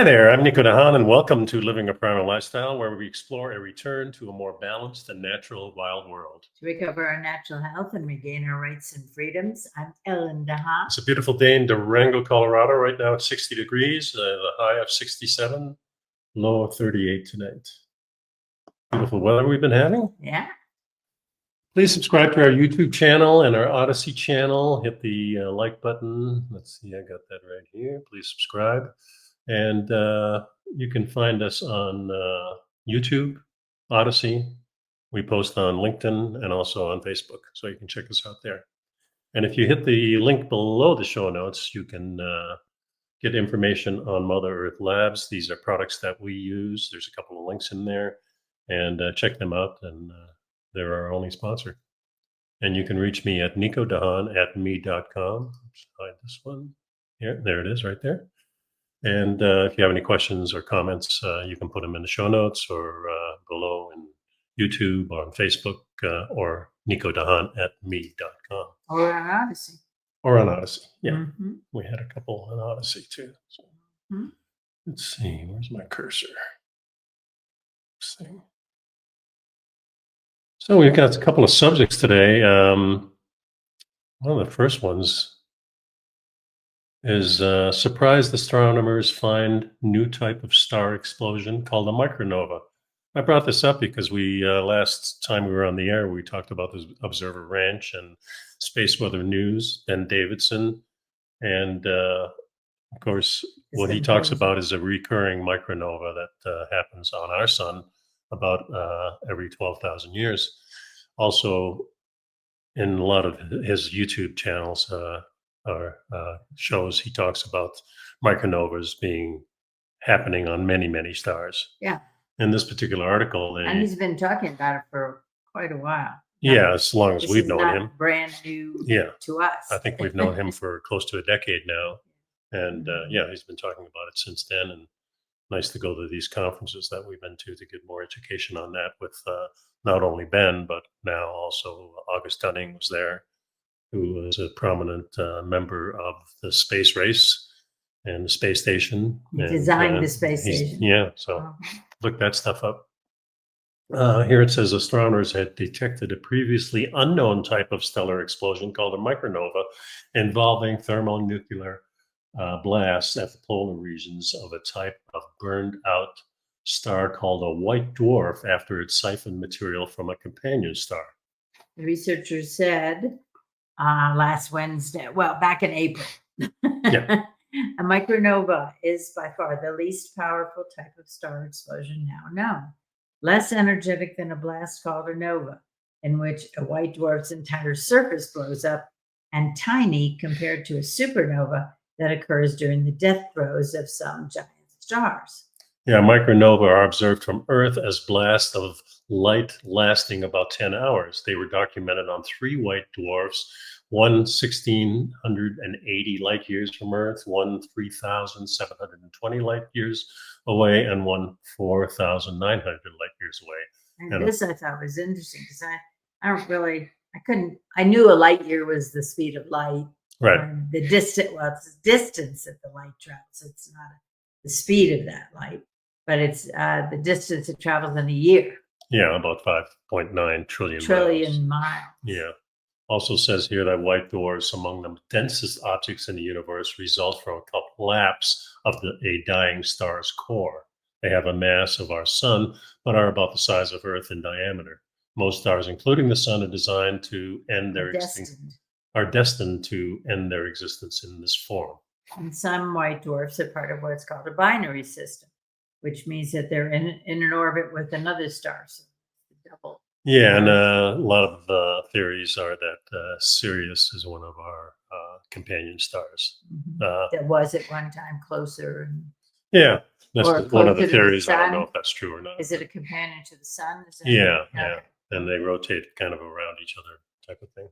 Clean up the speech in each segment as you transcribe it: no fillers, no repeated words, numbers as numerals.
Hi there, I'm nicodehaan, and welcome to Living a Primal Lifestyle, where we explore a return to a more balanced and natural wild world. To recover our natural health and regain our rights and freedoms, I'm Ellen Dawn. It's a beautiful day in Durango, Colorado. Right now it's 60 degrees, the high of 67, low of 38 tonight. Beautiful weather we've been having. Yeah. Please subscribe to our YouTube channel and our Odysee channel. Hit the like button. Let's see, I got that right here. Please subscribe. And you can find us on YouTube, Odysee. We post on LinkedIn and also on Facebook, so you can check us out there. And if you hit the link below the show notes, you can get information on Mother Earth Labs. These are products that we use. There's a couple of links in there, and check them out. And they're our only sponsor. And you can reach me at nicodehaan@me.com. Let's hide this one. Here, there it is, right there. And if you have any questions or comments, you can put them in the show notes or below in YouTube or on Facebook or nicodehaan@me.com. Or on Odysee. Or on Odysee. Yeah. Mm-hmm. We had a couple on Odysee too. So, Let's see. Where's my cursor? Let's see. So we've got a couple of subjects today. One of the first ones is surprised astronomers find new type of star explosion called a micronova. I brought this up because we last time we were on the air, we talked about the Observer Ranch and Space Weather News, Ben Davidson. And of course, what he talks about is a recurring micronova that happens on our sun about every 12,000 years. Also, in a lot of his YouTube channels or shows, he talks about micronovas happening on many, many stars. Yeah. In this particular article, and he's been talking about it for quite a while. Yeah, as long as we've known him. Brand new to us. I think we've known him for close to a decade now. And yeah, he's been talking about it since then. And nice to go to these conferences that we've been to get more education on that with not only Ben, but now also August Dunning was there, who is a prominent member of the space race and the space station. He designed the space station. Yeah, so look that stuff up. Here it says astronomers had detected a previously unknown type of stellar explosion called a micronova involving thermonuclear blasts at the polar regions of a type of burned out star called a white dwarf after it siphoned material from a companion star. The researchers said last Wednesday, well, back in April, Yeah. A micronova is by far the least powerful type of star explosion now known. Less energetic than a blast called a nova, in which a white dwarf's entire surface blows up, and tiny compared to a supernova that occurs during the death throes of some giant stars. Yeah, micronova are observed from Earth as blasts of light lasting about 10 hours. They were documented on 3 white dwarfs, one 1,680 light years from Earth, one 3,720 light years away, and one 4,900 light years away. And this I thought was interesting because I knew a light year was the speed of light. Right. The distance, well, it's the distance that the light travels. It's not the speed of that light, but it's the distance it travels in a year. Yeah, about 5.9 trillion miles. Yeah. Also says here that white dwarfs, among the densest objects in the universe, result from a collapse of a dying star's core. They have a mass of our sun, but are about the size of Earth in diameter. Most stars, including the sun, are designed to end their are destined to end their existence in this form. And some white dwarfs are part of what's called a binary system, which means that they're in an orbit with another star. So double. Yeah, and a lot of the theories are that Sirius is one of our companion stars. That was at one time closer. Yeah, that's one of the theories. I don't know if that's true or not. Is it a companion to the sun? Yeah. And they rotate kind of around each other type of thing.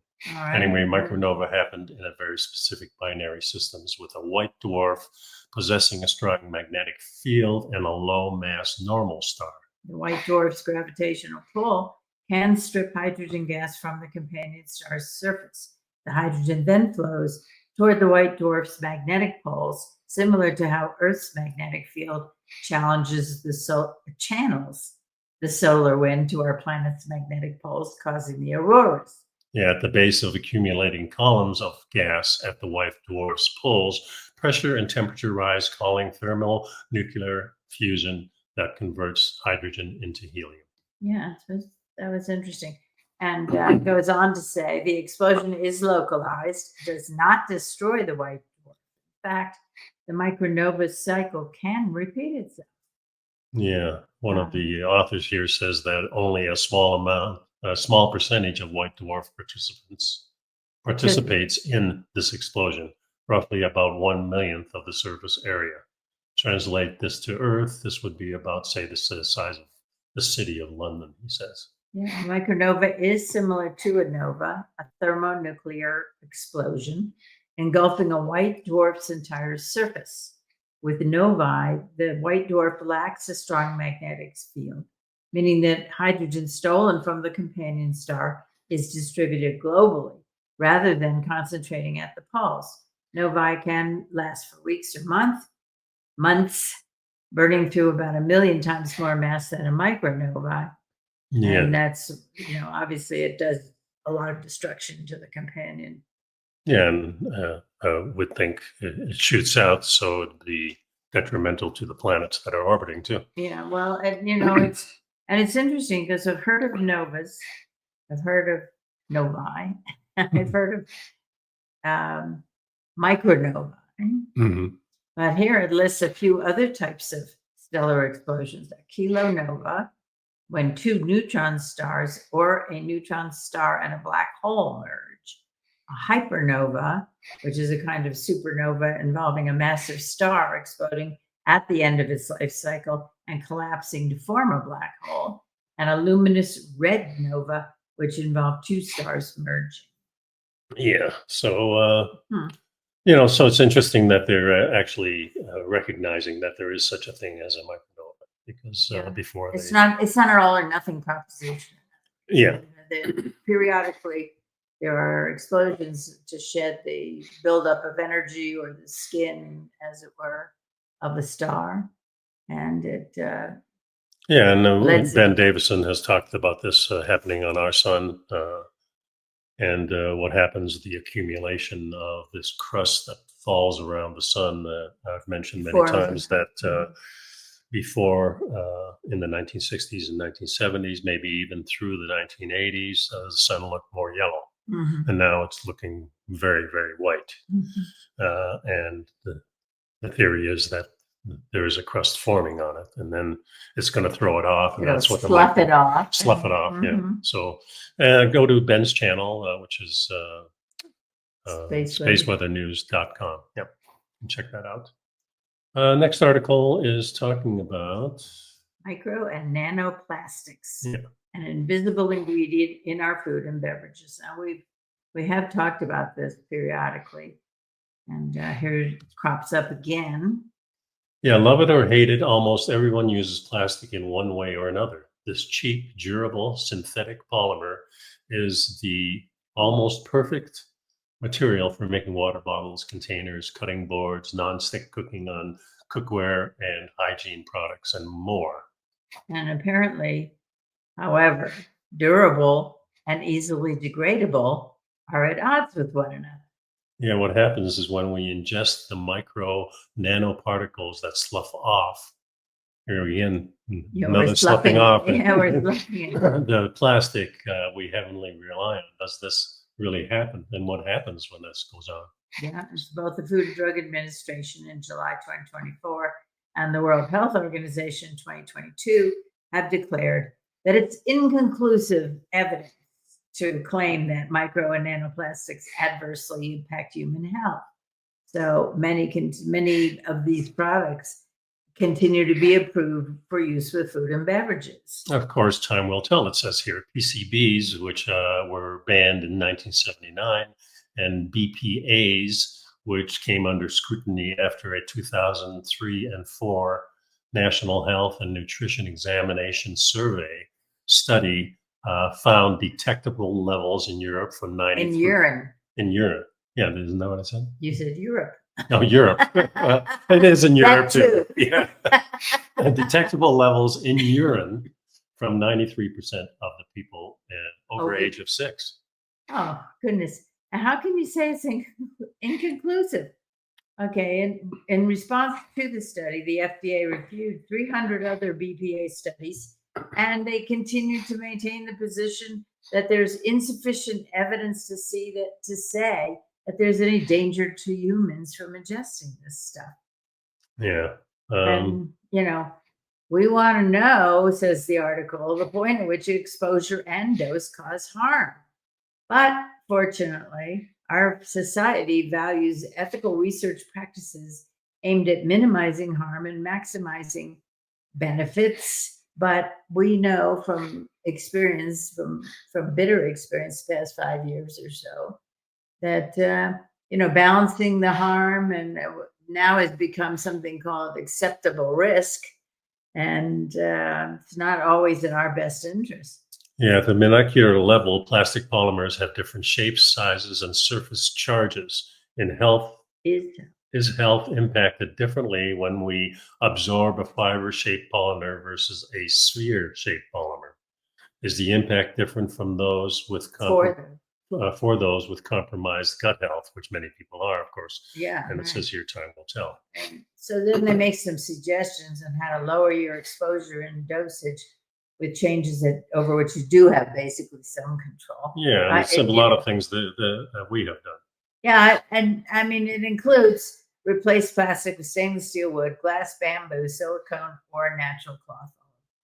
Anyway, micronova happened in a very specific binary systems with a white dwarf possessing a strong magnetic field and a low mass normal star. The white dwarf's gravitational pull can strip hydrogen gas from the companion star's surface. The hydrogen then flows toward the white dwarf's magnetic poles, similar to how Earth's magnetic field challenges channels the solar wind to our planet's magnetic poles, causing the auroras. Yeah, at the base of accumulating columns of gas at the white dwarf's poles, pressure and temperature rise, causing thermonuclear fusion that converts hydrogen into helium. Yeah, that was interesting. And it goes on to say the explosion is localized, does not destroy the white dwarf. In fact, the micronova cycle can repeat itself. Yeah, one of the authors here says that only a small percentage of white dwarf participates in this explosion, roughly about 1/1,000,000th of the surface area. Translate this to Earth, this would be about, say, the size of the city of London, he says. Yeah, micronova is similar to a nova, a thermonuclear explosion engulfing a white dwarf's entire surface. With novae, the white dwarf lacks a strong magnetic field, meaning that hydrogen stolen from the companion star is distributed globally rather than concentrating at the poles. Novae can last for weeks or months, burning through about 1,000,000 times more mass than a micronova. Yeah, And that's, obviously it does a lot of destruction to the companion. yeah, and would think it shoots out, so it'd be detrimental to the planets that are orbiting too. Yeah, well, and it's interesting because I've heard of novas, I've heard of novae, I've heard of micronovae, Mhm. but here it lists a few other types of stellar explosions. A kilonova, when two neutron stars or a neutron star and a black hole merge. A hypernova, which is a kind of supernova involving a massive star exploding at the end of its life cycle and collapsing to form a black hole. And a luminous red nova, which involved two stars merging. Yeah, so so it's interesting that they're actually recognizing that there is such a thing as a micronova, because before it's not an all or nothing proposition. Yeah, Periodically there are explosions to shed the buildup of energy or the skin, as it were, of a star, and it yeah, and Ben Davison has talked about this happening on our sun, and what happens, the accumulation of this crust that falls around the sun. I've mentioned many times that before, in the 1960s and 1970s, maybe even through the 1980s, the sun looked more yellow. And now it's looking very, very white. And the theory is that there is a crust forming on it, and then it's going to throw it off, and that's what slough it off. Slough it off, yeah. So go to Ben's channel, which is spaceweathernews.com. Yep, and check that out. Next article is talking about micro and nanoplastics, an invisible ingredient in our food and beverages. Now we have talked about this periodically, and here it crops up again. Yeah, love it or hate it, almost everyone uses plastic in one way or another. This cheap, durable, synthetic polymer is the almost perfect material for making water bottles, containers, cutting boards, non-stick cooking on cookware, and hygiene products, and more. And apparently, however, durable and easily degradable are at odds with one another. Yeah, what happens is when we ingest the micro nanoparticles that slough off, here again, another sloughing off. Yeah, we're sloughing the plastic we heavily rely on. Does this really happen? And what happens when this goes on? Yeah, it's both the Food and Drug Administration in July 2024 and the World Health Organization in 2022 have declared that it's inconclusive evidence to claim that micro and nanoplastics adversely impact human health. So many of these products continue to be approved for use with food and beverages. Of course, time will tell. It says here PCBs, which were banned in 1979, and BPAs, which came under scrutiny after a 2003 and 4 National Health and Nutrition Examination Survey study found detectable levels in Europe from 90. In urine. In urine. Yeah, isn't that what I said? You said Europe. No, Europe. It is in Europe That too. Yeah. Detectable levels in urine from 93% of the people over age of 6. Oh, goodness. And how can you say it's inconclusive? Okay, in response to the study, the FDA reviewed 300 other BPA studies, and they continue to maintain the position that there's insufficient evidence to say that there's any danger to humans from ingesting this stuff. Yeah. And we want to know, says the article, the point at which exposure and dose cause harm. But fortunately, our society values ethical research practices aimed at minimizing harm and maximizing benefits. But we know from experience, from bitter experience, the past 5 years or so, that balancing the harm and now has become something called acceptable risk, and it's not always in our best interest. Yeah, at the molecular level, plastic polymers have different shapes, sizes, and surface charges. In health, is health impacted differently when we absorb a fiber-shaped polymer versus a sphere-shaped polymer? Is the impact different from those with for those with compromised gut health, which many people are, of course? Yeah. And it says here, time will tell. And so then they make some suggestions on how to lower your exposure and dosage with changes over which you do have basically some control. Yeah, and it's a lot of things that we have done. Yeah, and I mean, it includes replace plastic with stainless steel, wood, glass, bamboo, silicone, or natural cloth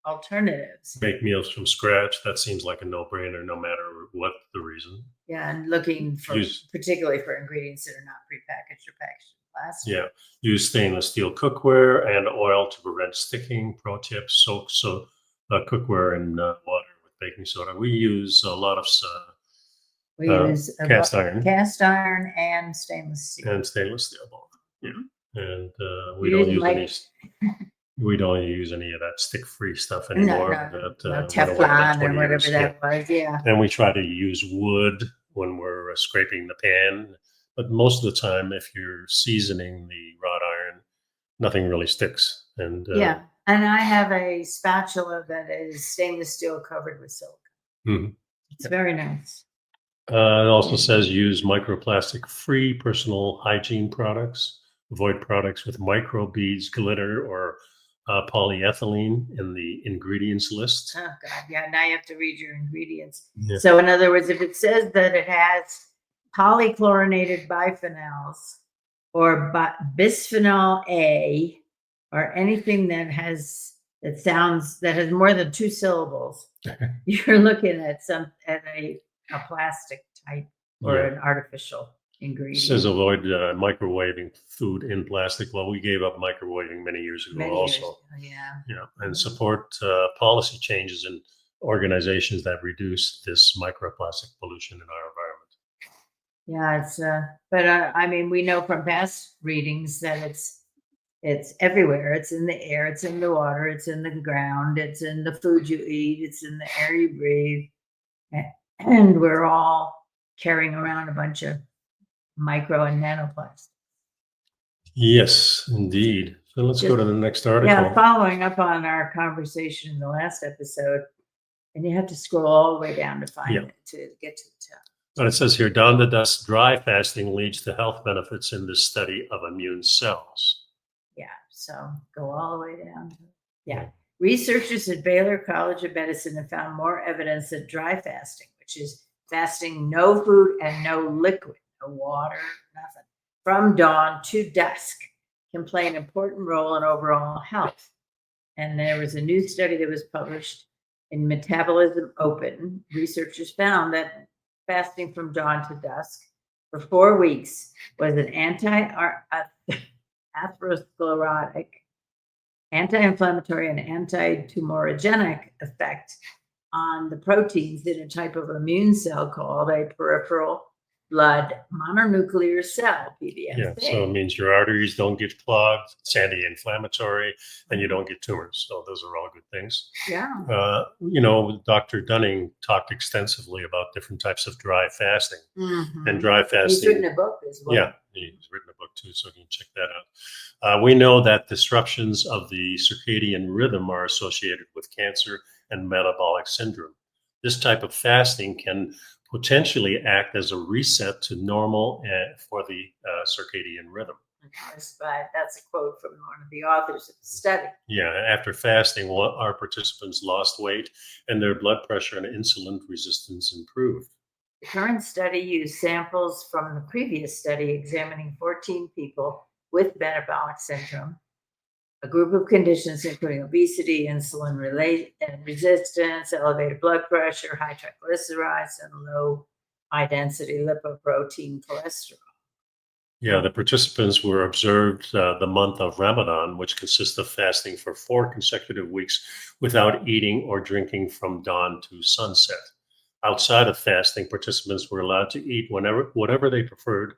alternatives. Make meals from scratch. That seems like a no-brainer, no matter what the reason. Yeah, and looking for particularly for ingredients that are not prepackaged or packaged in plastic. Yeah, use stainless steel cookware and oil to prevent sticking. Pro tip: soak cookware in water with baking soda. We use a lot of cast iron and stainless steel. And stainless steel both. Yeah, and we don't use any. We don't use any of that stick-free stuff anymore. No Teflon or whatever that was. Yeah. And we try to use wood when we're scraping the pan. But most of the time, if you're seasoning the wrought iron, nothing really sticks. And yeah. And I have a spatula that is stainless steel covered with silicone. Mm-hmm. It's very nice. It also says use microplastic-free personal hygiene products. Avoid products with microbeads, glitter, or polyethylene in the ingredients list. Oh, God. Yeah. Now you have to read your ingredients. Yeah. So, in other words, if it says that it has polychlorinated biphenyls or bisphenol A or anything that has more than 2 syllables, you're looking at a plastic type or an artificial ingredient. It says avoid microwaving food in plastic. Well, we gave up microwaving many years ago also. Yeah, and support policy changes in organizations that reduce this microplastic pollution in our environment. Yeah, but I mean, we know from past readings that it's everywhere. It's in the air, it's in the water, it's in the ground, it's in the food you eat, it's in the air you breathe, and we're all carrying around a bunch of micro and nanoplastic. Yes, indeed. So let's go to the next article. Yeah, following up on our conversation in the last episode, and you have to scroll all the way down to find it to get to the top. But it says here, Dawn-to-dusk dry fasting leads to health benefits in this study of immune cells. Yeah, so go all the way down. Yeah. Researchers at Baylor College of Medicine have found more evidence that dry fasting, which is fasting no food and no liquid, no water, nothing, from dawn to dusk, can play an important role in overall health. And there was a new study that was published in Metabolism Open. Researchers found that fasting from dawn to dusk for 4 weeks was an atherosclerotic, anti-inflammatory, and anti-tumorigenic effect on the proteins in a type of immune cell called a peripheral blood mononuclear cell, PBMC. Yeah, so it means your arteries don't get clogged, it's anti-inflammatory, and you don't get tumors. So those are all good things. Yeah. Dr. Dunning talked extensively about different types of dry fasting. Mm-hmm. And dry fasting. He's written a book as well. Yeah, he's written a book too, so you can check that out. We know that disruptions of the circadian rhythm are associated with cancer and metabolic syndrome. This type of fasting can potentially act as a reset to normal for the circadian rhythm. That's a quote from one of the authors of the study. Yeah, after fasting, our participants lost weight and their blood pressure and insulin resistance improved. The current study used samples from the previous study examining 14 people with metabolic syndrome, a group of conditions including obesity, insulin resistance, elevated blood pressure, high triglycerides, and low high-density lipoprotein cholesterol. Yeah, the participants were observed the month of Ramadan, which consists of fasting for 4 consecutive weeks without eating or drinking from dawn to sunset. Outside of fasting, participants were allowed to eat whatever they preferred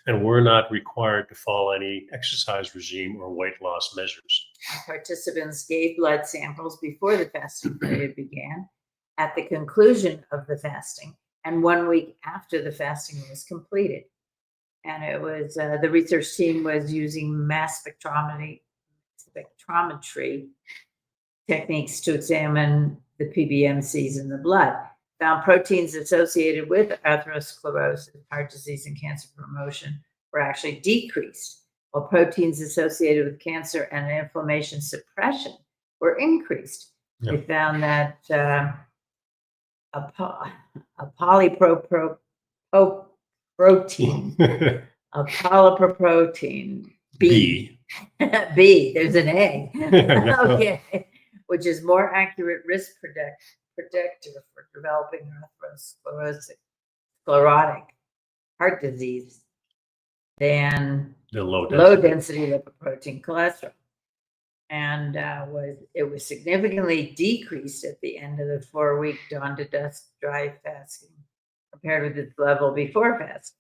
and were not required to follow any exercise regime or weight loss measures. Participants gave blood samples before the fasting period began, at the conclusion of the fasting, and 1 week after the fasting was completed. And it was the research team was using mass spectrometry techniques to examine the PBMCs in the blood. Found proteins associated with atherosclerosis, heart disease, and cancer promotion were actually decreased, while proteins associated with cancer and inflammation suppression were increased. Yeah. They found that a polyprotein, a polyprotein B. B, there's an A. Okay, which is more accurate risk predictor for developing sclerotic heart disease than The low density lipoprotein cholesterol. And it was significantly decreased at the end of the 4-week dawn-to-dusk dry fasting compared with its level before fasting.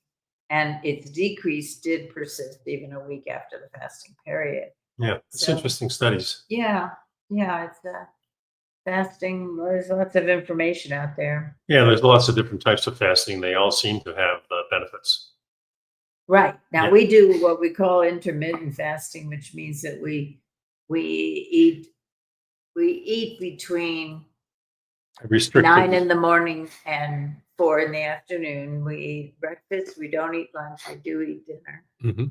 And its decrease did persist even a week after the fasting period. Yeah, it's interesting studies. Yeah, it's fasting. There's lots of information out there. Yeah, there's lots of different types of fasting. They all seem to have benefits. Right. Now we do what we call intermittent fasting, which means that we eat between 9 in the morning and 4 in the afternoon. We eat breakfast. We don't eat lunch. We do eat dinner. Mm-hmm.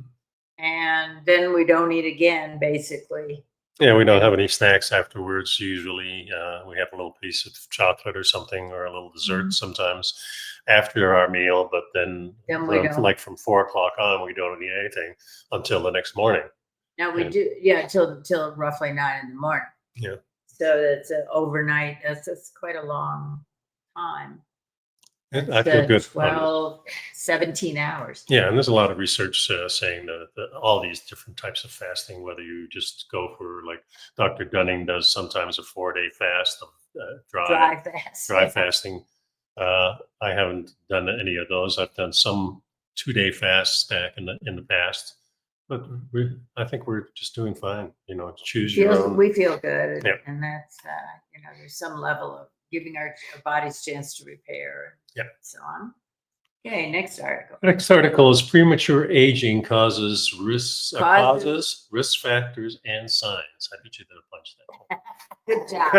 And then we don't eat again, basically. Yeah, we don't have any snacks afterwards. Usually we have a little piece of chocolate or something, or a little dessert sometimes after our meal. But then we don't. Like from 4 o'clock on, we don't eat anything until the next morning. Now we do, till roughly 9 in the morning. Yeah. So that's overnight. That's quite a long time. I feel good. 12, 17 hours. Yeah, and there's a lot of research saying that all these different types of fasting, whether you just go for, like Dr. Dunning does sometimes, a 4-day fast of dry fasting. I haven't done any of those. I've done some 2-day fasts back in the past. But I think we're just doing fine. Choose your own. We feel good, and that's there's some level of giving our bodies a chance to repair, and so on. Okay, next article. Next article is premature aging causes risk factors and signs. I bet you did a punch that. Good job.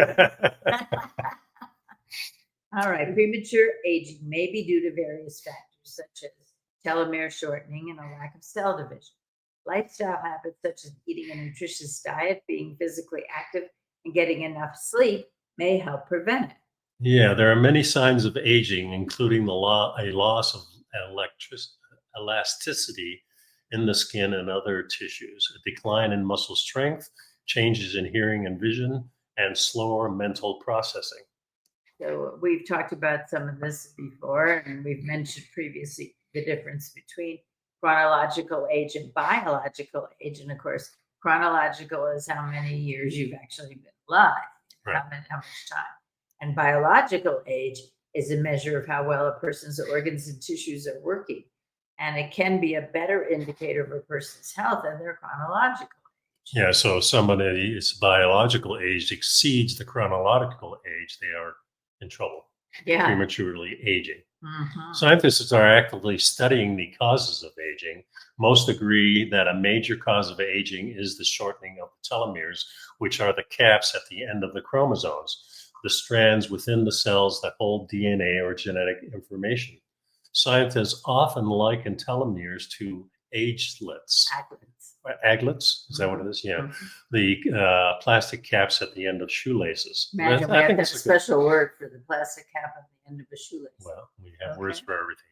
All right, premature aging may be due to various factors such as telomere shortening and a lack of cell division. Lifestyle habits such as eating a nutritious diet, being physically active, and getting enough sleep may help prevent it. Yeah, there are many signs of aging, including a loss of elasticity in the skin and other tissues, a decline in muscle strength, changes in hearing and vision, and slower mental processing. So we've talked about some of this before, and we've mentioned previously the difference between chronological age and biological age. And of course, chronological is how many years you've actually been alive, how much time. And biological age is a measure of how well a person's organs and tissues are working. And it can be a better indicator of a person's health than their chronological age. Yeah, so if somebody's biological age exceeds the chronological age, they are in trouble. Yeah. prematurely aging. Mhm. Scientists are actively studying the causes of aging. Most agree that a major cause of aging is the shortening of the telomeres, which are the caps at the end of the chromosomes, the strands within the cells that hold DNA or genetic information. Scientists often liken telomeres to agelets. Aglets. Aglets? Is that what it is? Yeah. Mhm. The plastic caps at the end of shoelaces. Imagine we I have think to have a that's a good. special word for the plastic cap on the end of a shoelace. Well, we have Okay. words for everything.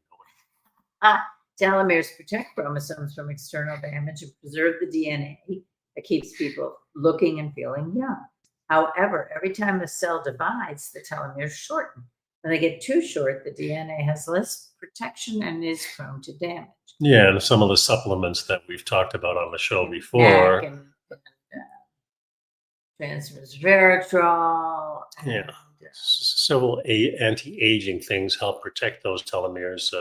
Telomeres protect chromosomes from external damage and preserve the DNA that keeps people looking and feeling young. However, every time a cell divides, the telomeres shorten. When they get too short, the DNA has less protection and is prone to damage. Yeah, and some of the supplements that we've talked about on the show NAC before. and transresveratrol. Yeah. And, Several anti-aging things help protect those telomeres.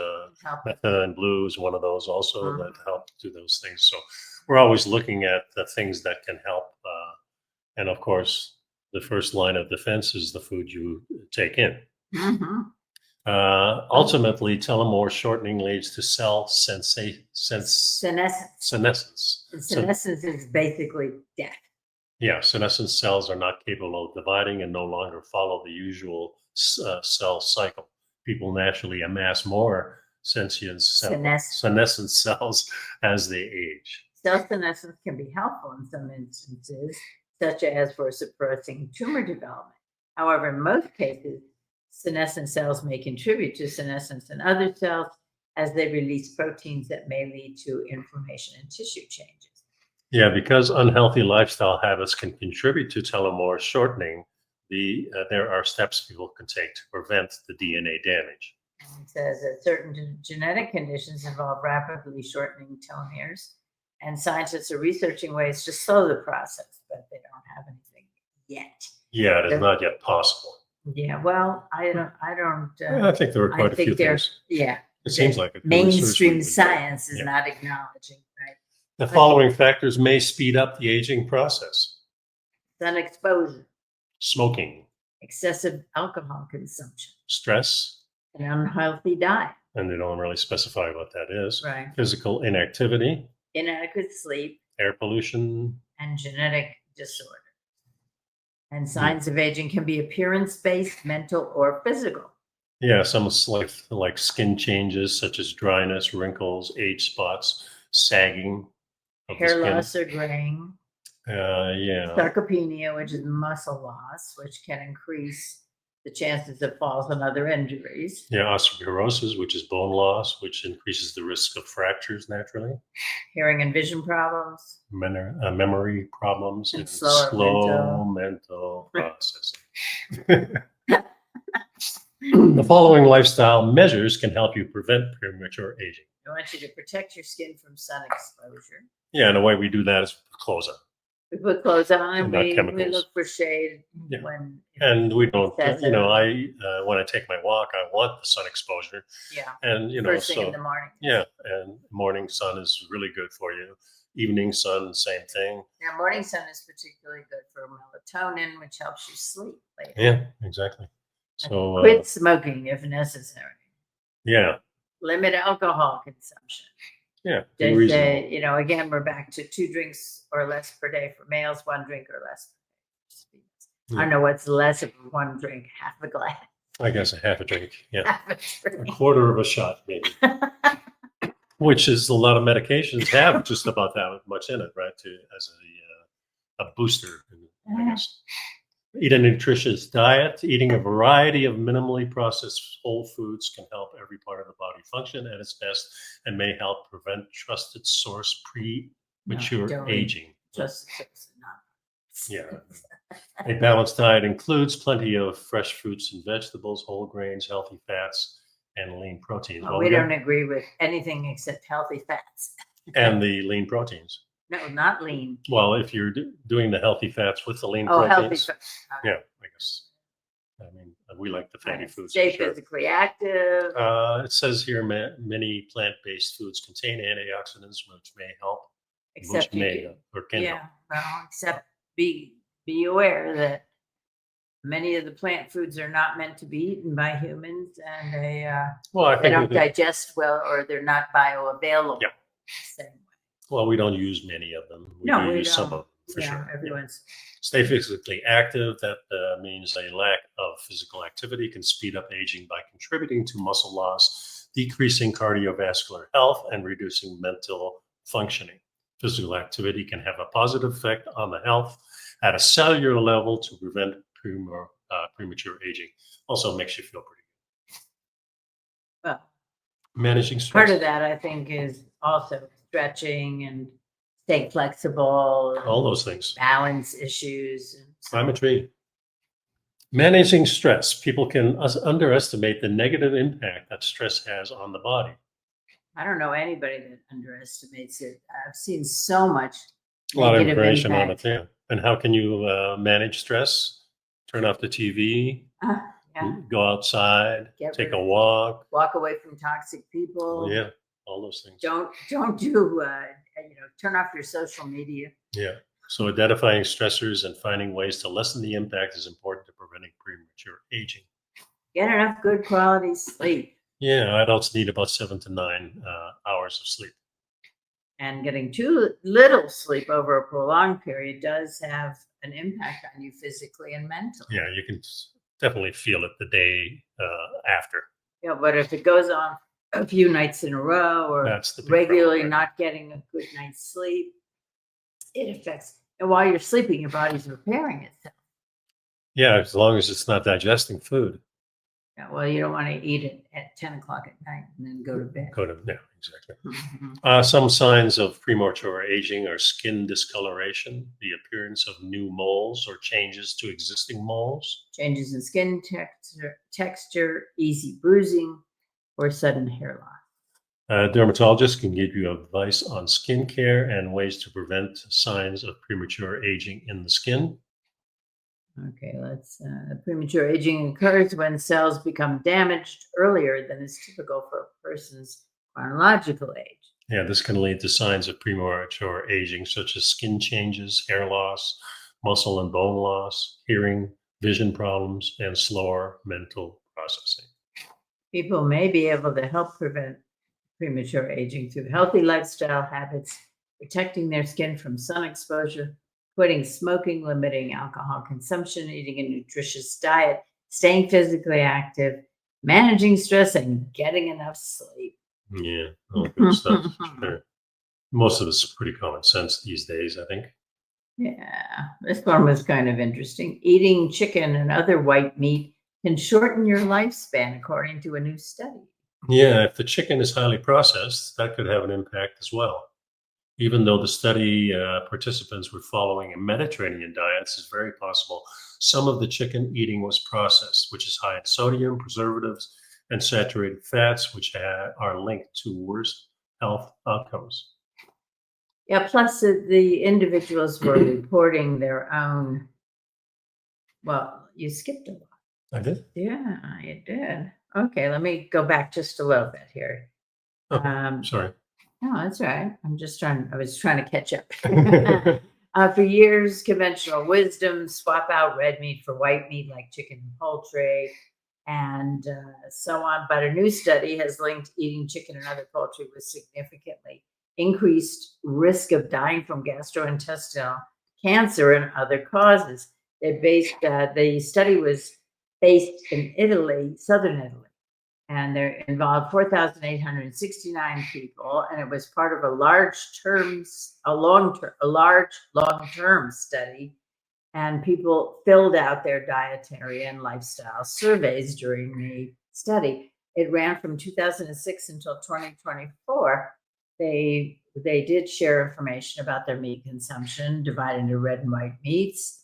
help. Methadone blue is one of those also Mhm. that help do those things. So we're always looking at the things that can help. And of course, the first line of defense is the food you take in. Mhm. Ultimately, telomere shortening leads to cell senescence. Senescence. And So, senescence is basically death. yeah, senescent cells are not capable of dividing and no longer follow the usual cell cycle. People naturally amass more senescent cells as they age. Cell senescence can be helpful in some instances, such as for suppressing tumor development. However, in most cases, senescent cells may contribute to senescence in other cells as they release proteins that may lead to inflammation and tissue changes. Yeah, because unhealthy lifestyle habits can contribute to telomere shortening, there are steps people can take to prevent the DNA damage. It says that certain genetic conditions involve rapidly shortening telomeres, and scientists are researching ways to slow the process, but they don't have anything yet. Yeah, it is not yet possible. Yeah, well, I don't. I think there are I quite a few think they're things. yeah. It seems like it. The research Mainstream we've been doing. science is Yeah. not acknowledging, right? The following factors may speed up the aging process: Sun exposure, smoking, excessive alcohol consumption, stress, an unhealthy diet, and they don't really specify what that is, right? physical inactivity, Inadequate sleep, air pollution. and genetic disorder. And signs of aging can be appearance-based, mental, or physical. Yeah, some like skin changes such as dryness, wrinkles, age spots, sagging of the Hair skin. loss or graying, Yeah. sarcopenia, which is muscle loss, which can increase the chances of falls and other injuries. Yeah, osteoporosis, which is bone loss, which increases the risk of fractures naturally. Hearing and vision problems, Memory problems and and slower slow mental processing. The following lifestyle measures can help you prevent premature aging. I want you to protect your skin from sun exposure. Yeah, and the way we do that is with clothes on. We put clothes on and And not we chemicals. look for shade Yeah. when And we don't, That's when I take my walk, I want the sun exposure. yeah, And, first thing in the morning. yeah, and morning sun is really good for you. Evening sun, same thing. Now, morning sun is particularly good for melatonin, which helps you sleep later. Yeah, exactly. So, Quit smoking if necessary. yeah, Limit alcohol consumption. yeah, be They reasonable. say, again, we're back to 2 drinks or less per day for males, 1 drink or less per day for females. I don't know what's less of 1 drink, half a glass. I guess a half a drink, yeah. Half a A drink. quarter of a shot, maybe. Which is a lot of medications have just about that much in it, right? As a booster, I guess. Eat a nutritious diet. Eating a variety of minimally processed whole foods can help every part of the body function at its best and may help prevent trusted source premature don't aging. Just Yeah. A balanced diet includes plenty of fresh fruits and vegetables, whole grains, healthy fats, and lean proteins. Well, we don't agree with anything except healthy fats. And the lean proteins. No, not lean. Well, if you're doing the healthy fats with the lean Oh, healthy proteins, fats. yeah, I guess. I mean, we like the fatty foods. Stay for sure. physically active. It says here many plant-based foods contain antioxidants, which may help. Except or can help. well, except be aware that Many of the plant foods are not meant to be eaten by humans, and Well, I they think don't digest well, or they're not bioavailable. Yeah. Same way. well, we don't use many of them. We No, do we use some don't. of them for Yeah, sure. Yeah. everyone's. Stay physically active. That means a lack of physical activity can speed up aging by contributing to muscle loss, decreasing cardiovascular health, and reducing mental functioning. Physical activity can have a positive effect on the health at a cellular level to prevent premature aging. Also makes you feel pretty Well, good. Managing stress. part of that, I think, is also stretching and stay flexible, All those things. balance issues. And so I'm a tree. Managing stress. People can underestimate the negative impact that stress has on the body. I don't know anybody that underestimates it. I've seen so much A lot of negative information on impact. it. Yeah. And how can you manage stress? Turn off the TV, Yeah. go outside, Get take rid a of- walk. Walk away from toxic people. Yeah, all those things. Don't do turn off your social media. Yeah. So identifying stressors and finding ways to lessen the impact is important to preventing premature aging. Get enough good quality sleep. Yeah, adults need about 7 to 9 hours of sleep. And getting too little sleep over a prolonged period does have an impact on you physically and mentally. Yeah, you can definitely feel it the day after. Yeah, but if it goes on a few nights in a row, or That's the big regularly problem. not getting a good night's sleep, it affects. And while you're sleeping, your body's repairing itself. Yeah, as long as it's not digesting food. Yeah, well, you don't want to eat it at 10 o'clock at night and then go to bed. Yeah, exactly. Mhm. Some signs of premature aging are skin discoloration, the appearance of new moles or changes to existing moles. Changes in skin texture, easy bruising, or sudden hair loss. Dermatologists can give you advice on skin care and ways to prevent signs of premature aging in the skin. Okay, premature aging occurs when cells become damaged earlier than is typical for a person's chronological age. Yeah, this can lead to signs of premature aging, such as skin changes, hair loss, muscle and bone loss, hearing, vision problems, and slower mental processing. People may be able to help prevent premature aging through healthy lifestyle habits, protecting their skin from sun exposure, quitting smoking, limiting alcohol consumption, eating a nutritious diet, staying physically active, managing stress, and getting enough sleep. Yeah, all good stuff. Sure. Most of it's pretty common sense these days, I think. Yeah, this one was kind of interesting. Eating chicken and other white meat can shorten your lifespan, according to a new study. Yeah, if the chicken is highly processed, that could have an impact as well. Even though the study participants were following a Mediterranean diet, it's very possible some of the chicken eating was processed, which is high in sodium, preservatives, and saturated fats, which are linked to worse health outcomes. Yeah, plus the individuals were reporting their own. Well, you skipped a lot. I did. Yeah, you did. Okay, let me go back just a little bit here. Oh, sorry. No, that's right. I was trying to catch up. For years, conventional wisdom, swap out red meat for white meat like chicken and poultry, and so on. But a new study has linked eating chicken and other poultry with significantly increased risk of dying from gastrointestinal cancer and other causes. The study was based in Italy, southern Italy, and they involved 4,869 people, and it was part of a large long-term study. And people filled out their dietary and lifestyle surveys during the study. It ran from 2006 until 2024. They did share information about their meat consumption, divided into red and white meats.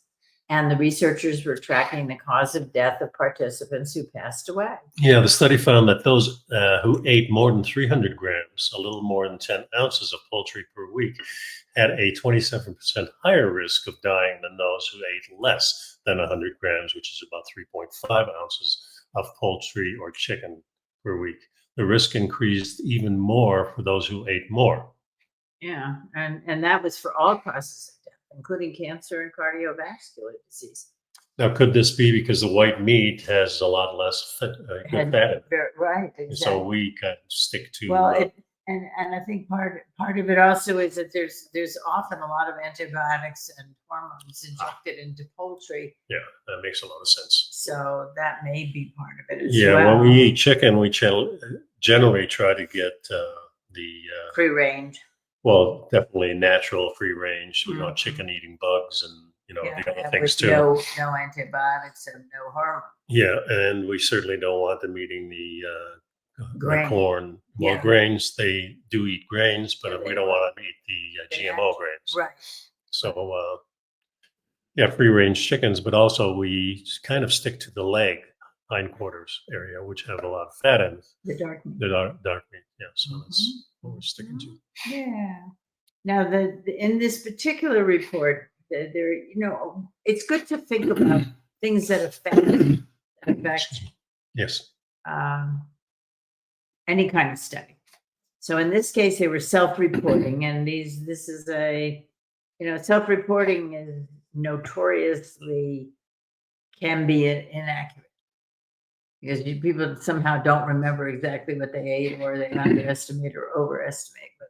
And the researchers were tracking the cause of death of participants who passed away. Yeah, the study found that those who ate more than 300 grams, a little more than 10 ounces of poultry per week, had a 27% higher risk of dying than those who ate less than 100 grams, which is about 3.5 ounces of poultry or chicken per week. The risk increased even more for those who ate more. Yeah, and that was for all causes of death, including cancer and cardiovascular disease. Now, could this be because the white meat has a lot less good fat in it? Right, And so exactly. we kind of stick to, Well, and I think part of it also is that there's often a lot of antibiotics and hormones injected into poultry, yeah, that makes a lot of sense. so that may be part of it as Yeah, when well. we eat chicken, we generally try to get the, Free range. well, definitely natural free range. We want Mhm. chicken eating bugs and, Yeah, the other and things with too. no antibiotics and no hormones. Yeah, and we certainly don't want them eating the Grain. corn. Well, Yeah. grains, they do eat grains, Yeah, but we they don't will. want them to eat the They GMO grains. Right. So, yeah, free range chickens, but also we kind of stick to the leg, hindquarters area, which have a lot of fat in it. The dark meat. The dark meat. Yeah, so that's Mhm. what we're sticking to. Yeah. Now, in this particular report, there, it's good to think about things that affect Yes. um, any kind of study. So in this case, they were self-reporting, and this is self-reporting is notoriously can be inaccurate because people somehow don't remember exactly what they ate, or they underestimate or overestimate what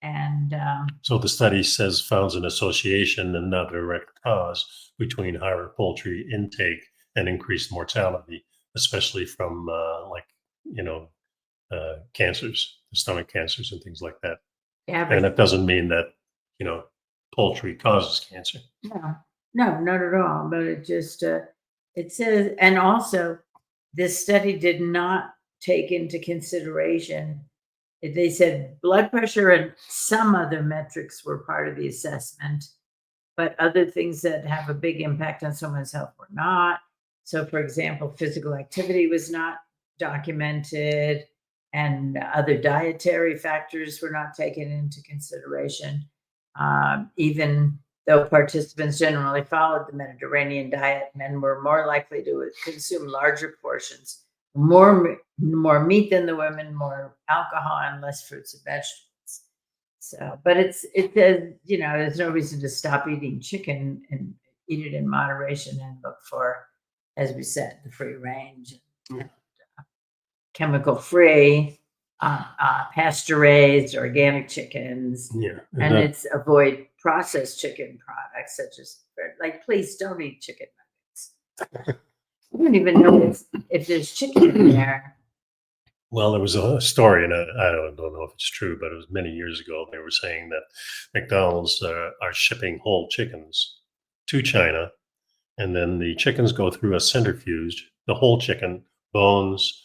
and So the study says founds an association and not a direct cause between higher poultry intake and increased mortality, especially from you know cancers, stomach cancers, and things like that. yeah, And but that doesn't mean that you know poultry causes cancer. no, no, not at all. But it says, and also, this study did not take into consideration. They said blood pressure and some other metrics were part of the assessment, but other things that have a big impact on someone's health were not. So, for example, physical activity was not documented, and other dietary factors were not taken into consideration. Even though participants generally followed the Mediterranean diet, men were more likely to consume larger portions, more meat than the women, more alcohol, and less fruits and vegetables. So, but it says, there's no reason to stop eating chicken and eat it in moderation and look for, as we said, the free range, chemical free, pasture raised, organic chickens, Yeah, and it's avoid processed chicken products such as like please don't eat chicken nuggets. I don't even know if there's chicken in there. well, there was a story, and I don't know if it's true, but it was many years ago. They were saying that McDonald's are shipping whole chickens to China, and then the chickens go through a centrifuge, the whole chicken, bones,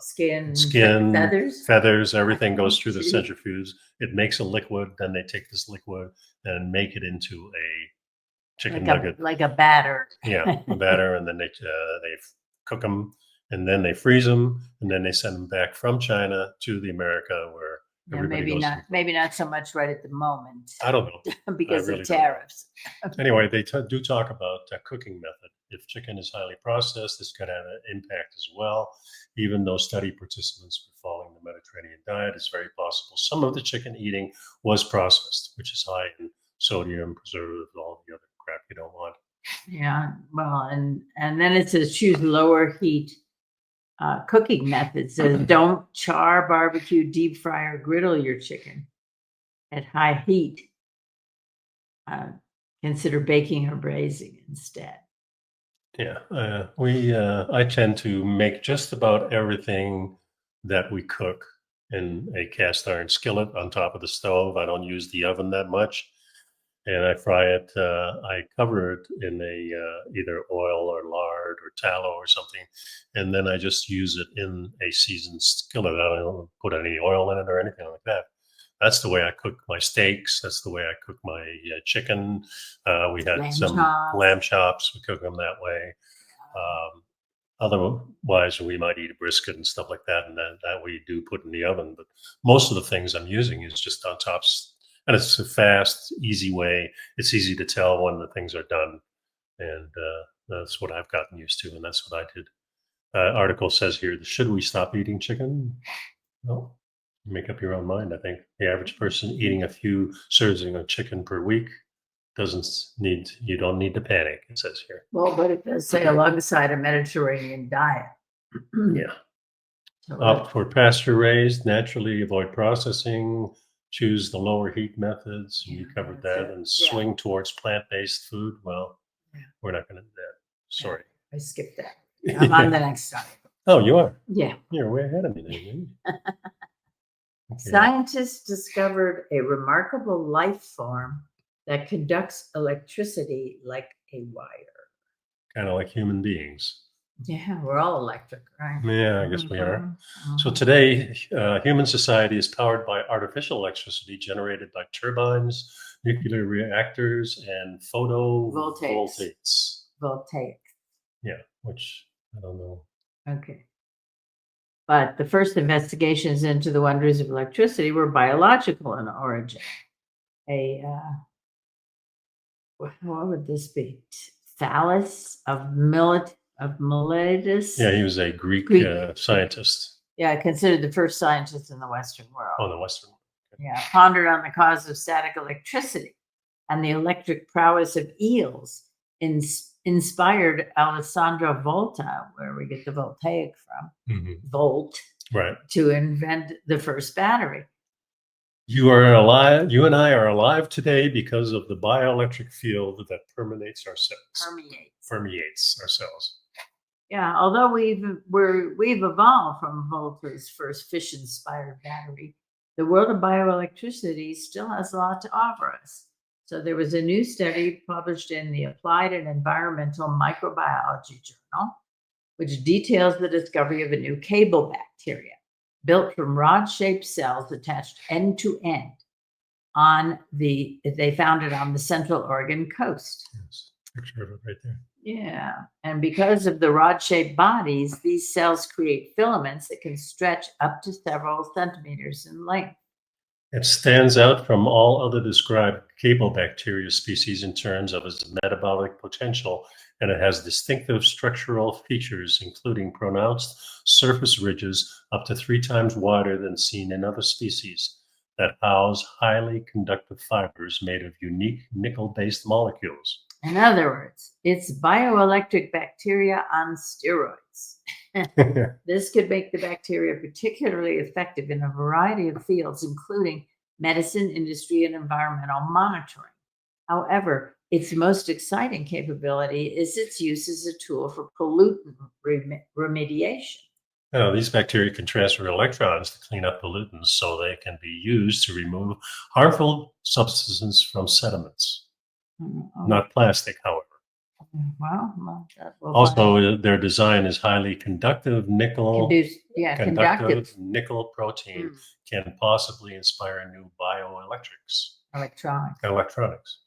Skin, skin, feathers. feathers, everything goes through the Gee. centrifuge. It makes a liquid. Then they take this liquid and make it into a chicken nugget. Like a batter. Yeah, a batter, and then they cook them, and then they freeze them, and then they send them back from China to the America where Yeah, everybody goes. maybe not so much right at the moment I don't know. I because really of don't know. tariffs. Anyway, they do talk about cooking method. If chicken is highly processed, this could have an impact as well. Even though study participants were following the Mediterranean diet, it's very possible some of the chicken eating was processed, which is high in sodium, preservatives, all the other crap you don't want. Yeah, well, and then it says choose lower heat cooking methods. Says don't char, barbecue, deep fry, or griddle your chicken at high heat. Consider baking or braising instead. Yeah, I tend to make just about everything that we cook in a cast iron skillet on top of the stove. I don't use the oven that much, and I fry it. I cover it in a either oil or lard or tallow or something, and then I just use it in a seasoned skillet. I don't put any oil in it or anything like that. That's the way I cook my steaks. That's the way I cook my chicken. We had Lamb some chops. lamb chops. We cook them that way. Otherwise, we might eat a brisket and stuff like that, and that we do put in the oven. But most of the things I'm using is just on tops, and it's a fast, easy way. It's easy to tell when the things are done, and that's what I've gotten used to, and that's what I did. Article says here, should we stop eating chicken? Well, make up your own mind. I think the average person eating a few servings of chicken per week You don't need to panic, it says here. Well, but it does say alongside a Mediterranean diet. Yeah. So Opt for pasture raised, naturally avoid processing, choose the lower heat methods. You Yeah, covered that's that, it. and Yeah. swing towards plant-based food. Well, Yeah. we're not going to do that. Sorry. I skipped that. I'm on the next slide. Oh, you are? Yeah. You're way ahead of me then. Okay. Scientists discovered a remarkable life form that conducts electricity like a wire. Kind of like human beings. Yeah, we're all electric, right? Yeah, I guess we are. So Mhm. today, human society is powered by artificial electricity generated by turbines, nuclear reactors, and photovoltaics. Voltaic. Yeah, which I don't know. Okay. But the first investigations into the wonders of electricity were biological in origin. What would this be? Thales of Miletus? Yeah, he was a Greek scientist Yeah, considered the first scientist in the Western world. on the Western. Yeah, pondered on the cause of static electricity and the electric prowess of eels. Inspired Alessandro Volta, where we get the voltaic from, volt, Right. to invent the first battery. You are alive. You and I are alive today because of the bioelectric field that permeates our cells. Permeates our cells. Yeah, although we've evolved from Volta's first fish-inspired battery, the world of bioelectricity still has a lot to offer us. So there was a new study published in the Applied and Environmental Microbiology Journal, which details the discovery of a new cable bacteria built from rod-shaped cells attached end to end they found it on the Central Oregon coast. Yes, picture of it right there. Yeah, and because of the rod-shaped bodies, these cells create filaments that can stretch up to several centimeters in length. It stands out from all other described cable bacteria species in terms of its metabolic potential, and it has distinctive structural features, including pronounced surface ridges up to 3 times wider than seen in other species that house highly conductive fibers made of unique nickel-based molecules. In other words, it's bioelectric bacteria on steroids. This could make the bacteria particularly effective in a variety of fields, including medicine, industry, and environmental monitoring. However, its most exciting capability is its use as a tool for pollutant remediation. Now, these bacteria can transfer electrons to clean up pollutants so they can be used to remove harmful substances from sediments. Not plastic, however. Well, also, their design is highly conductive. Conductive nickel protein can possibly inspire new bioelectrics. Electronics.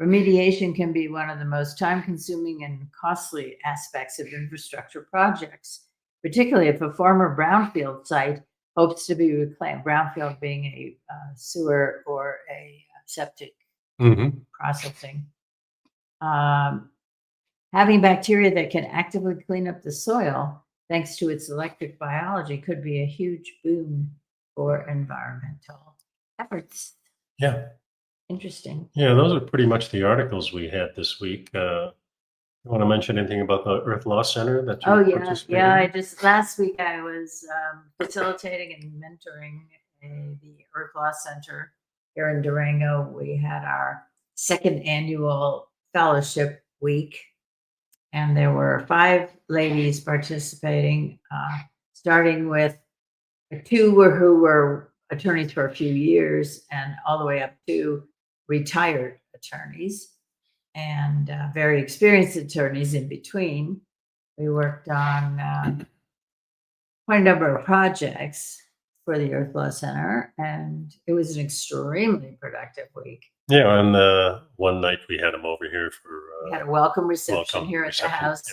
Remediation can be one of the most time-consuming and costly aspects of infrastructure projects, particularly if a former brownfield site hopes to be reclaimed. Brownfield being a sewer or a septic processing. Having bacteria that can actively clean up the soil, thanks to its electric biology, could be a huge boon for environmental efforts. Yeah. Interesting. Yeah, those are pretty much the articles we had this week. You want to mention anything about the Earth Law Center that you participated in? Last week I was facilitating and mentoring the Earth Law Center here in Durango. We had our second annual fellowship week, and there were 5 ladies participating, starting with 2 who were attorneys for a few years and all the way up to retired attorneys and very experienced attorneys in between. We worked on quite a number of projects for the Earth Law Center, and it was an extremely productive week. Yeah, and one night we had them over here for we had a welcome reception here at the house.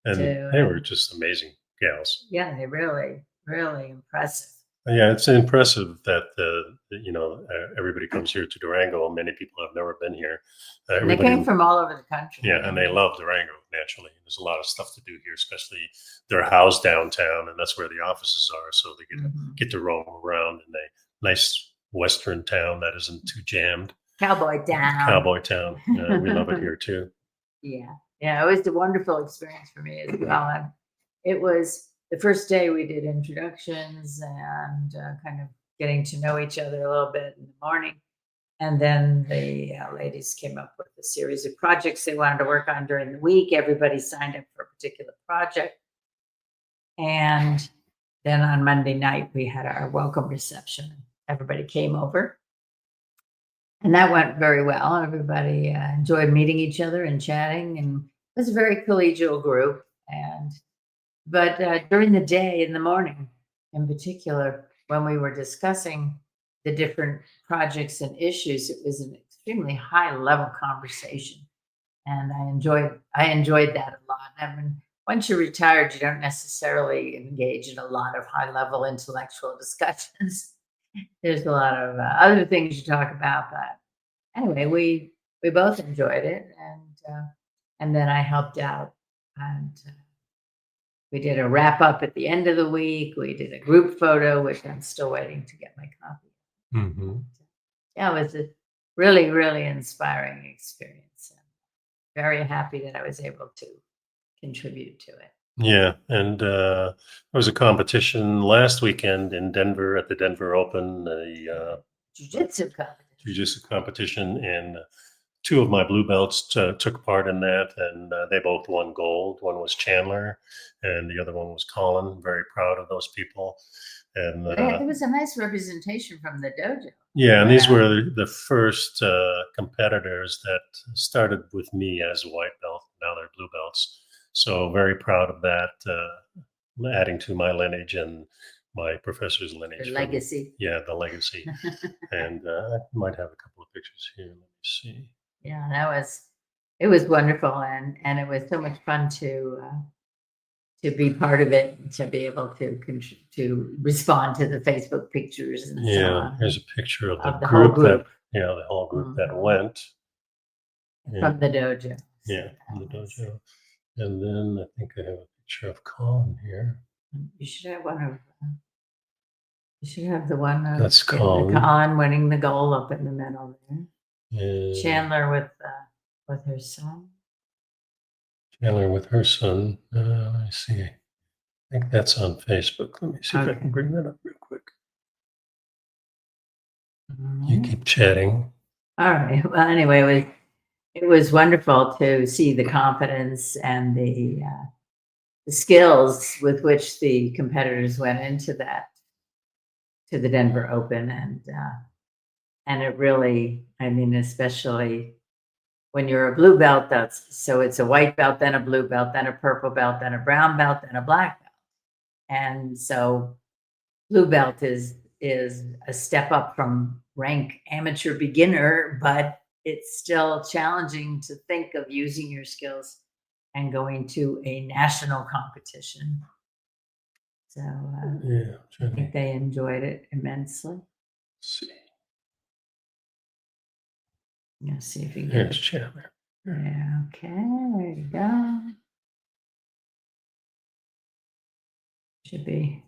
Yeah. They were just amazing gals. Yeah, they really, really impressive. Yeah, it's impressive that everybody comes here to Durango. Many people have never been here. They came from all over the country. Yeah, and they love Durango, naturally. There's a lot of stuff to do here, especially they're housed downtown, and that's where the offices are, so they get to roam around in a nice western town that isn't too jammed. Cowboy Town. Cowboy Town. We love it here too. Yeah. Yeah. It was a wonderful experience for me as well. And it was the first day we did introductions and kind of getting to know each other a little bit in the morning. And then the ladies came up with a series of projects they wanted to work on during the week. Everybody signed up for a particular project. And then on Monday night, we had our welcome reception. Everybody came over. And that went very well. Everybody enjoyed meeting each other and chatting. And it was a very collegial group. But during the day, in the morning in particular, when we were discussing the different projects and issues, it was an extremely high level conversation. And I enjoyed that a lot. I mean, once you're retired, you don't necessarily engage in a lot of high level intellectual discussions. There's a lot of other things you talk about, but anyway, we both enjoyed it, and then I helped out, and we did a wrap up at the end of the week. We did a group photo, which I'm still waiting to get my copy. Mm-hmm. Yeah, it was a really, really inspiring experience. I'm very happy that I was able to contribute to it. Yeah, and there was a competition last weekend in Denver at the Denver Open, the Jiu-jitsu competition. jiu-jitsu competition, and two of my blue belts took part in that, and they both won gold. One was Chandler, and the other one was Colin. Very proud of those people. And There was a nice representation from the dojo. yeah, and these were the first competitors that started with me as a white belt. Now they're blue belts. So very proud of that, adding to my lineage and my professor's lineage. The legacy. Yeah, the legacy. And I might have a couple of pictures here. Let me see. Yeah, it was wonderful, and it was so much fun to be part of it, and to be able to respond to the Facebook pictures and so on. Here's a picture of the whole group. The whole group that went from the dojo. Yeah, from the dojo. And then I think I have a picture of Colin here. You should have one of. You should have the one of That's Colin. Colin winning the goal up in the middle there. And Chandler with her son. Chandler with her son. Let me see. I think that's on Facebook. Let me see if I can bring that up real quick. You keep chatting. All right. Well, anyway, it was wonderful to see the confidence and the skills with which the competitors went into to the Denver Open, and it really, I mean, especially when you're a blue belt, so it's a white belt, then a blue belt, then a purple belt, then a brown belt, then a black belt, and so blue belt is a step up from rank amateur beginner, but it's still challenging to think of using your skills and going to a national competition. So I think they enjoyed it immensely. Let's see. Yeah, see if you can There's Chandler. Yeah, okay, there you go. Should be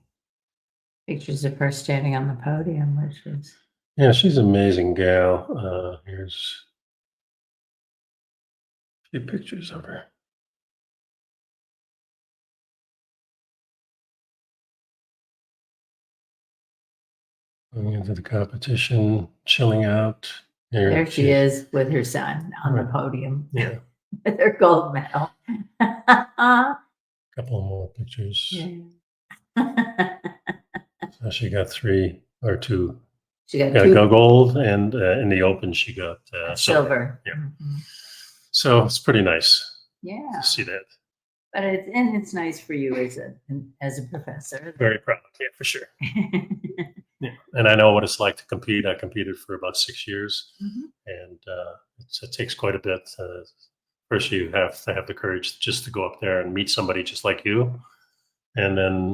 pictures of her standing on the podium, which was. Yeah, she's an amazing gal. Here's a few pictures of her. Going into the competition, chilling out. There she is with her son on the podium. Yeah. With her gold medal. Couple more pictures. Yeah. So she got 3 or 2. She got Got 2 gold, and in the Open she got silver. Yeah. Mm-hmm. So it's pretty nice. Yeah. To see that. But it's nice for you as a professor. Very proud. Yeah, for sure. Yeah. And I know what it's like to compete. I competed for about 6 years, and it takes quite a bit. First, you have to have the courage just to go up there and meet somebody just like you, and then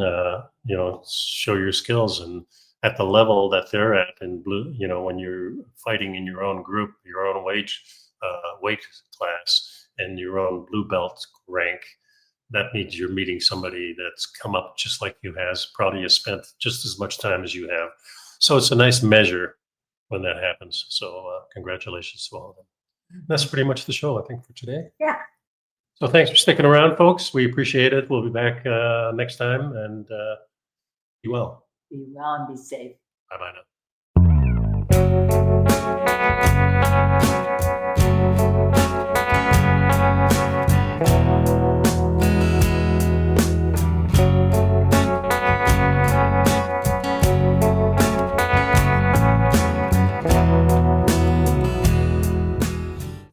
show your skills. And at the level that they're at in blue, when you're fighting in your own group, your own weight class, and your own blue belt rank, that means you're meeting somebody that's come up just like you has, probably has spent just as much time as you have. So it's a nice measure when that happens. So congratulations to all of them. That's pretty much the show, I think, for today. Yeah. So thanks for sticking around, folks. We appreciate it. We'll be back next time, and be well. Be well and be safe. Bye-bye now.